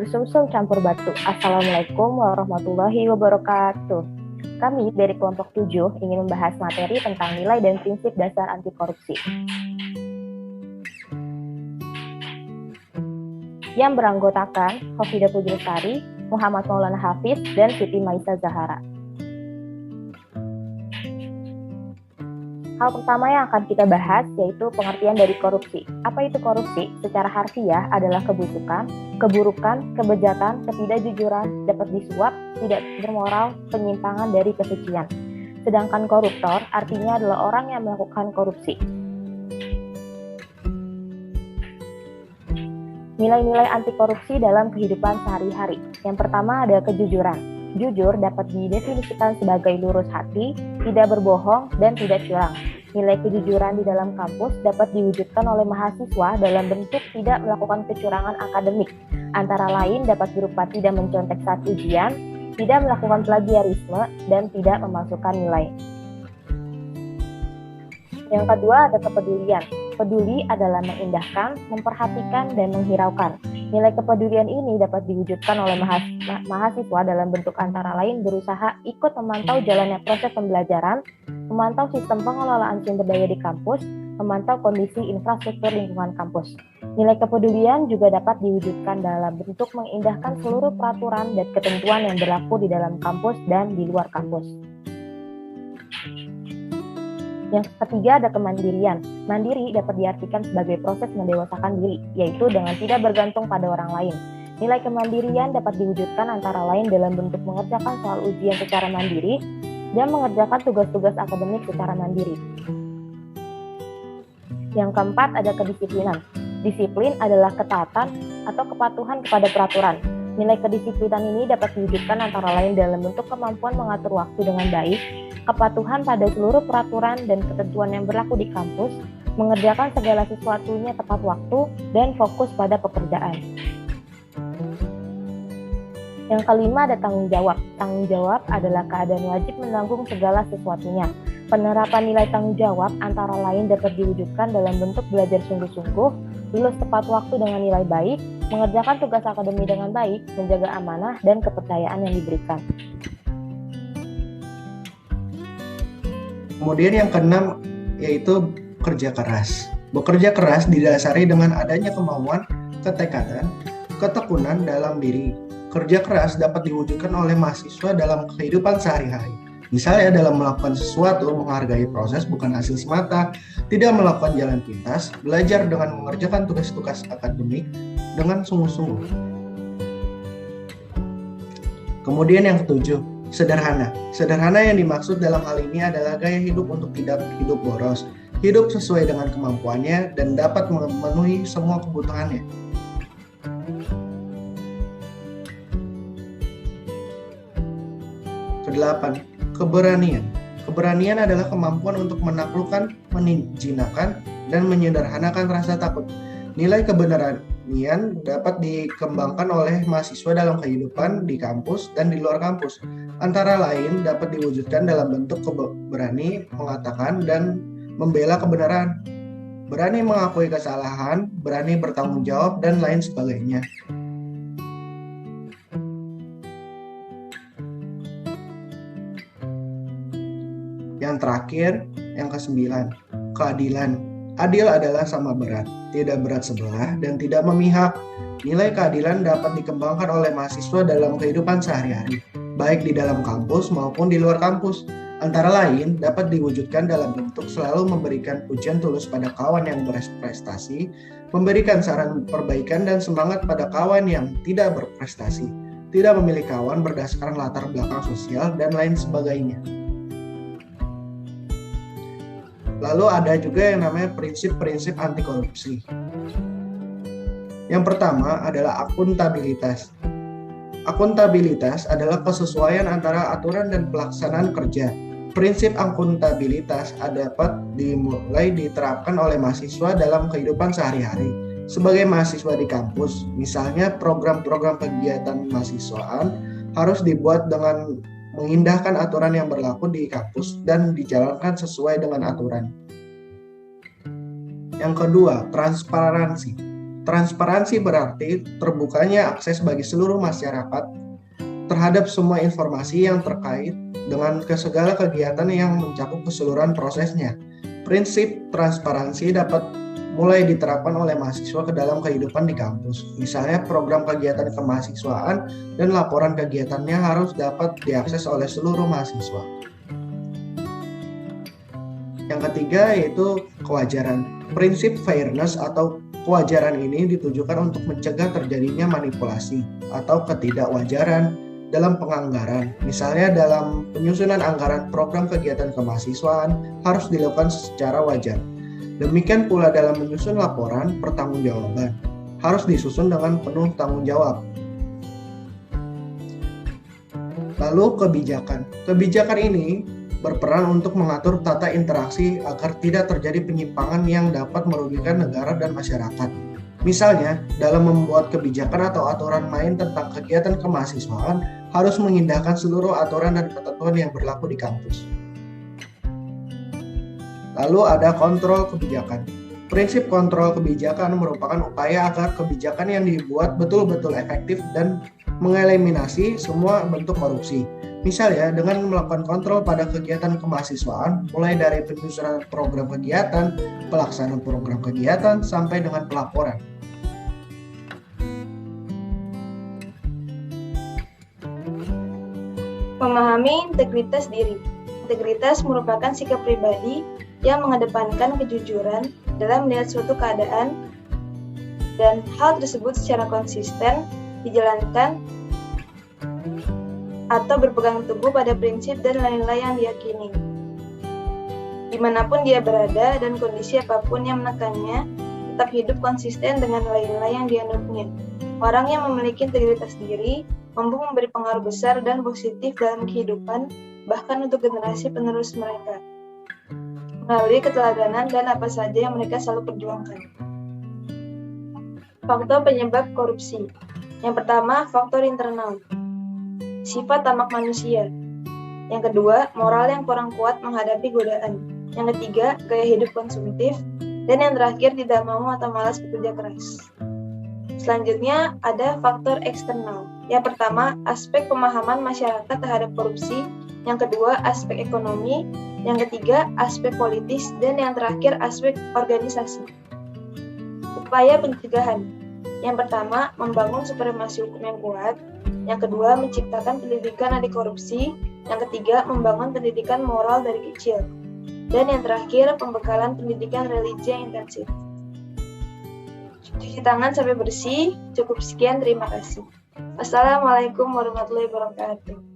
bubur sumsum campur batu. Assalamualaikum warahmatullahi wabarakatuh. Kami dari kelompok 7 ingin membahas materi tentang nilai dan prinsip dasar anti korupsi. Yang beranggotakan Hofidah Pujulestari, Muhammad Maulana Hafiz, dan Siti Maisa Zahara. Hal pertama yang akan kita bahas yaitu pengertian dari korupsi. Apa itu korupsi? Secara harfiah adalah keburukan, kebejatan, ketidakjujuran, dapat disuap, tidak bermoral, penyimpangan dari kesucian. Sedangkan koruptor artinya adalah orang yang melakukan korupsi. Nilai-nilai anti korupsi dalam kehidupan sehari-hari. Yang pertama ada kejujuran. Jujur dapat didefinisikan sebagai lurus hati, tidak berbohong, dan tidak curang. Nilai kejujuran di dalam kampus dapat diwujudkan oleh mahasiswa dalam bentuk tidak melakukan kecurangan akademik. Antara lain dapat berupa tidak mencontek saat ujian, tidak melakukan plagiarisme, dan tidak memasukkan nilai. Yang kedua ada kepedulian. Peduli adalah mengindahkan, memperhatikan, dan menghiraukan. Nilai kepedulian ini dapat diwujudkan oleh mahasiswa dalam bentuk antara lain berusaha ikut memantau jalannya proses pembelajaran, memantau sistem pengelolaan sumber daya di kampus, memantau kondisi infrastruktur lingkungan kampus. Nilai kepedulian juga dapat diwujudkan dalam bentuk mengindahkan seluruh peraturan dan ketentuan yang berlaku di dalam kampus dan di luar kampus. Yang ketiga ada kemandirian. Mandiri dapat diartikan sebagai proses mendewasakan diri, yaitu dengan tidak bergantung pada orang lain. Nilai kemandirian dapat diwujudkan antara lain dalam bentuk mengerjakan soal ujian secara mandiri dan mengerjakan tugas-tugas akademik secara mandiri. Yang keempat ada kedisiplinan. Disiplin adalah ketaatan atau kepatuhan kepada peraturan. Nilai kedisiplinan ini dapat diwujudkan antara lain dalam bentuk kemampuan mengatur waktu dengan baik, kepatuhan pada seluruh peraturan dan ketentuan yang berlaku di kampus, mengerjakan segala sesuatunya tepat waktu, dan fokus pada pekerjaan. Yang kelima ada tanggung jawab. Tanggung jawab adalah keadaan wajib menanggung segala sesuatunya. Penerapan nilai tanggung jawab antara lain dapat diwujudkan dalam bentuk belajar sungguh-sungguh, lulus tepat waktu dengan nilai baik, mengerjakan tugas akademi dengan baik, menjaga amanah dan kepercayaan yang diberikan. Kemudian yang keenam yaitu kerja keras. Bekerja keras didasari dengan adanya kemauan, ketekatan, ketekunan dalam diri. Kerja keras dapat diwujudkan oleh mahasiswa dalam kehidupan sehari-hari. Misalnya dalam melakukan sesuatu, menghargai proses bukan hasil semata, tidak melakukan jalan pintas, belajar dengan mengerjakan tugas-tugas akademik dengan sungguh-sungguh. Kemudian yang ketujuh, sederhana. Sederhana yang dimaksud dalam hal ini adalah gaya hidup untuk tidak hidup boros, hidup sesuai dengan kemampuannya dan dapat memenuhi semua kebutuhannya. Kedelapan, keberanian. Keberanian adalah kemampuan untuk menaklukkan, menjinakkan, dan menyederhanakan rasa takut. Nilai keberanian dapat dikembangkan oleh mahasiswa dalam kehidupan di kampus dan di luar kampus. Antara lain dapat diwujudkan dalam bentuk berani mengatakan dan membela kebenaran, berani mengakui kesalahan, berani bertanggung jawab, dan lain sebagainya. Yang terakhir, yang ke-9, keadilan. Adil adalah sama berat, tidak berat sebelah, dan tidak memihak. Nilai keadilan dapat dikembangkan oleh mahasiswa dalam kehidupan sehari-hari, baik di dalam kampus maupun di luar kampus. Antara lain, dapat diwujudkan dalam bentuk selalu memberikan pujian tulus pada kawan yang berprestasi, memberikan saran perbaikan dan semangat pada kawan yang tidak berprestasi, tidak memilih kawan berdasarkan latar belakang sosial, dan lain sebagainya. Lalu ada juga yang namanya prinsip-prinsip anti korupsi. Yang pertama adalah akuntabilitas. Akuntabilitas adalah kesesuaian antara aturan dan pelaksanaan kerja. Prinsip akuntabilitas dapat dimulai diterapkan oleh mahasiswa dalam kehidupan sehari-hari. Sebagai mahasiswa di kampus, misalnya program-program kegiatan mahasiswaan harus dibuat dengan mengindahkan aturan yang berlaku di kampus dan dijalankan sesuai dengan aturan. Yang kedua, transparansi. Transparansi berarti terbukanya akses bagi seluruh masyarakat terhadap semua informasi yang terkait dengan segala kegiatan yang mencakup keseluruhan prosesnya. Prinsip transparansi dapat mulai diterapkan oleh mahasiswa ke dalam kehidupan di kampus. Misalnya program kegiatan kemahasiswaan dan laporan kegiatannya harus dapat diakses oleh seluruh mahasiswa. Yang ketiga yaitu kewajaran. Prinsip fairness atau kewajaran ini ditujukan untuk mencegah terjadinya manipulasi atau ketidakwajaran dalam penganggaran. Misalnya dalam penyusunan anggaran program kegiatan kemahasiswaan harus dilakukan secara wajar. Demikian pula dalam menyusun laporan pertanggungjawaban harus disusun dengan penuh tanggung jawab. Lalu kebijakan. Kebijakan ini berperan untuk mengatur tata interaksi agar tidak terjadi penyimpangan yang dapat merugikan negara dan masyarakat. Misalnya, dalam membuat kebijakan atau aturan main tentang kegiatan kemahasiswaan harus mengindahkan seluruh aturan dan ketentuan yang berlaku di kampus. Lalu ada kontrol kebijakan. Prinsip kontrol kebijakan merupakan upaya agar kebijakan yang dibuat betul-betul efektif dan mengeliminasi semua bentuk korupsi. Misalnya dengan melakukan kontrol pada kegiatan kemahasiswaan, mulai dari penyusunan program kegiatan, pelaksanaan program kegiatan, sampai dengan pelaporan. Memahami integritas diri. Integritas merupakan sikap pribadi yang mengedepankan kejujuran dalam melihat suatu keadaan dan hal tersebut secara konsisten dijalankan atau berpegang teguh pada prinsip dan nilai yang diyakini. Dimanapun dia berada dan kondisi apapun yang menekannya, tetap hidup konsisten dengan nilai-nilai yang dianutnya. Orang yang memiliki integritas diri mampu memberi pengaruh besar dan positif dalam kehidupan, bahkan untuk generasi penerus mereka, melalui keteladanan dan apa saja yang mereka selalu perjuangkan. Faktor penyebab korupsi. Yang pertama, faktor internal. Sifat tamak manusia. Yang kedua, moral yang kurang kuat menghadapi godaan. Yang ketiga, gaya hidup konsumtif. Dan yang terakhir, tidak mau atau malas bekerja keras. Selanjutnya, ada faktor eksternal. Yang pertama, aspek pemahaman masyarakat terhadap korupsi. Yang kedua, aspek ekonomi. Yang ketiga, aspek politis. Dan yang terakhir, aspek organisasi. Upaya pencegahan. Yang pertama, membangun supremasi hukum yang kuat. Yang kedua, menciptakan pendidikan anti korupsi. Yang ketiga, membangun pendidikan moral dari kecil. Dan yang terakhir, pembekalan pendidikan religi yang intensif. Cuci tangan sampai bersih. Cukup sekian, terima kasih. Wassalamualaikum warahmatullahi wabarakatuh.